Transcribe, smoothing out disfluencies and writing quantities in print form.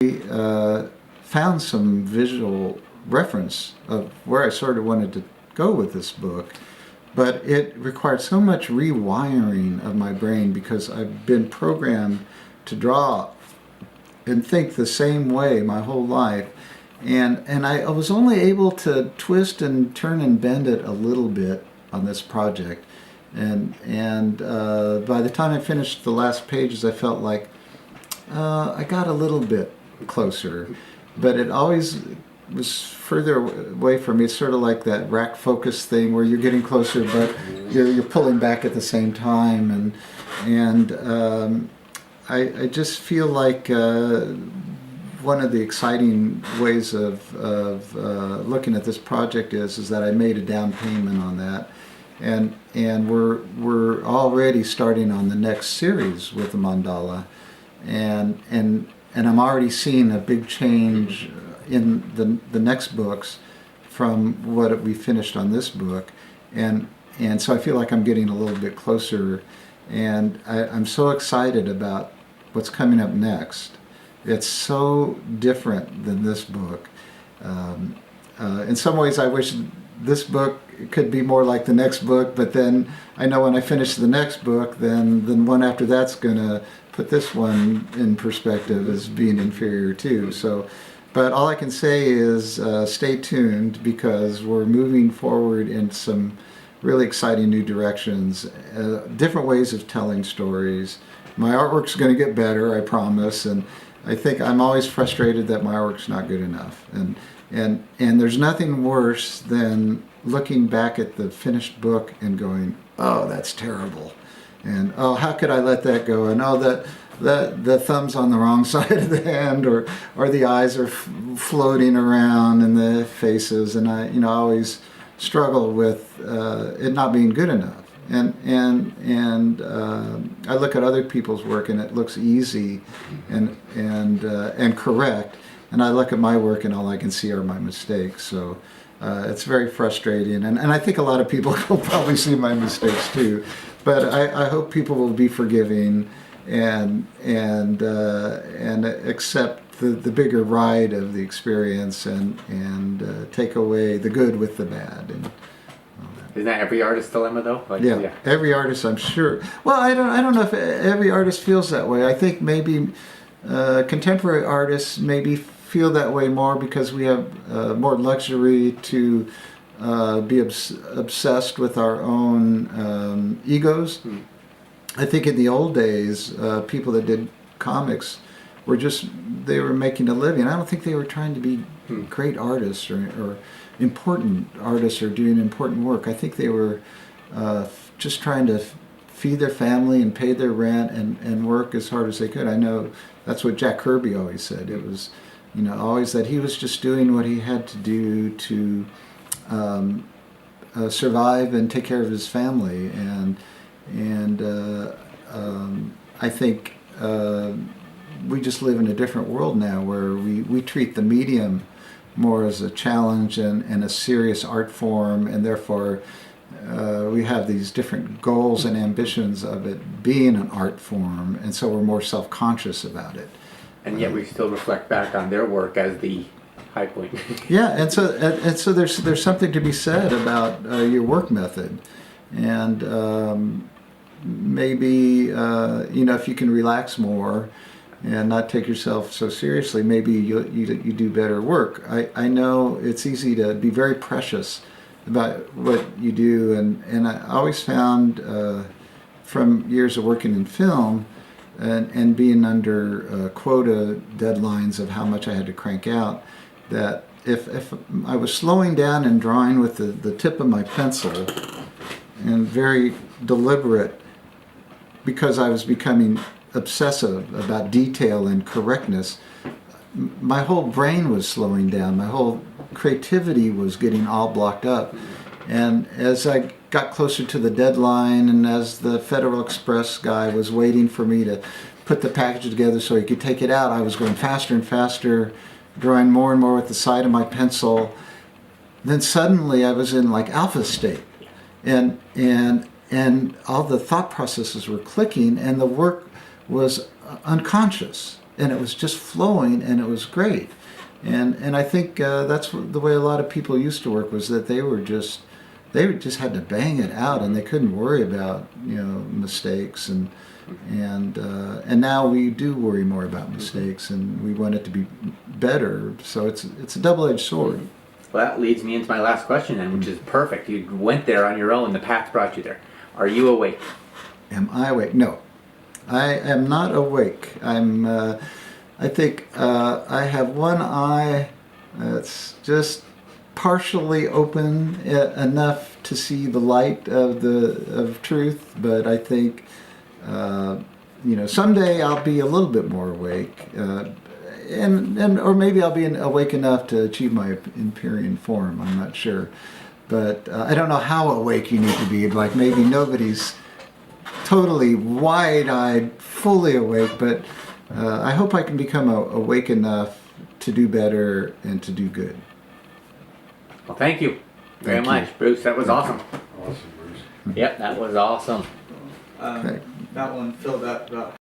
found some visual reference of where I sort of wanted to go with this book, but it required so much rewiring of my brain because I've been programmed to draw and think the same way my whole life. And I was only able to twist and turn and bend it a little bit on this project. And by the time I finished the last pages, I felt like I got a little bit closer, but it always was further away from me. It's sort of like that rack focus thing where you're getting closer, but you're pulling back at the same time. And I just feel like one of the exciting ways of looking at this project is that I made a down payment on that, and we're already starting on the next series with the mandala, and I'm already seeing a big change in the next books from what we finished on this book, and so I feel like I'm getting a little bit closer, and I'm so excited about what's coming up next. It's so different than this book. In some ways, I wish this book could be more like the next book, but then I know when I finish the next book, then one after that's going to put this one in perspective as being inferior too. So, but all I can say is stay tuned, because we're moving forward in some really exciting new directions, different ways of telling stories. My artwork's going to get better, I promise, and I think I'm always frustrated that my artwork's not good enough. And there's nothing worse than looking back at the finished book and going, oh, that's terrible. And oh, how could I let that go? And oh, that the thumb's on the wrong side of the hand, or the eyes are floating around in the faces, and I always struggle with it not being good enough. And I look at other people's work and it looks easy and correct, and I look at my work and all I can see are my mistakes. So it's very frustrating, and I think a lot of people will probably see my mistakes too. But I hope people will be forgiving and accept the bigger ride of the experience, and take away the good with the bad. And isn't that every artist's dilemma, though? Like, yeah, every artist, I'm sure. Well, I don't know if every artist feels that way. I think maybe contemporary artists maybe feel that way more because we have more luxury to be obsessed with our own egos. I think in the old days, people that did comics they were making a living. I don't think they were trying to be great artists or important artists or doing important work. I think they were just trying to feed their family and pay their rent and work as hard as they could. I know that's what Jack Kirby always said. It was, always that he was just doing what he had to do to survive and take care of his family. And I think we just live in a different world now where we treat the medium more as a challenge and a serious art form, and therefore we have these different goals and ambitions of it being an art form, and so we're more self-conscious about it. And yet we still reflect back on their work as the high point. Yeah, and so there's something to be said about your work method, and maybe if you can relax more and not take yourself so seriously, maybe you do better work. I know it's easy to be very precious about what you do, and I always found from years of working in film and being under quota deadlines of how much I had to crank out, that if I was slowing down and drawing with the tip of my pencil and very deliberate, because I was becoming obsessive about detail and correctness, my whole brain was slowing down. My whole creativity was getting all blocked up. And as I got closer to the deadline, and as the Federal Express guy was waiting for me to put the package together so he could take it out, I was going faster and faster, drawing more and more with the side of my pencil. Then suddenly I was in like alpha state, and all the thought processes were clicking, and the work was unconscious. and it was just flowing, and it was great. And I think that's the way a lot of people used to work, was that they just had to bang it out, and they couldn't worry about mistakes, and now we do worry more about mistakes, and we want it to be better. So it's a double-edged sword. Well, that leads me into my last question then, which is perfect. You went there on your own. The path brought you there. Are you awake? Am I awake? No, I am not awake. I think I have one eye that's just partially open enough to see the light of truth, but I think someday I'll be a little bit more awake, or maybe I'll be awake enough to achieve my Empyrean form. I'm not sure, but I don't know how awake you need to be. Like, maybe nobody's totally wide-eyed, fully awake, but I hope I can become awake enough to do better and to do good. Well, thank you very Thank you. much, Bruce. That was awesome. Awesome, Bruce. Yep, that was awesome. Okay. That one filled out about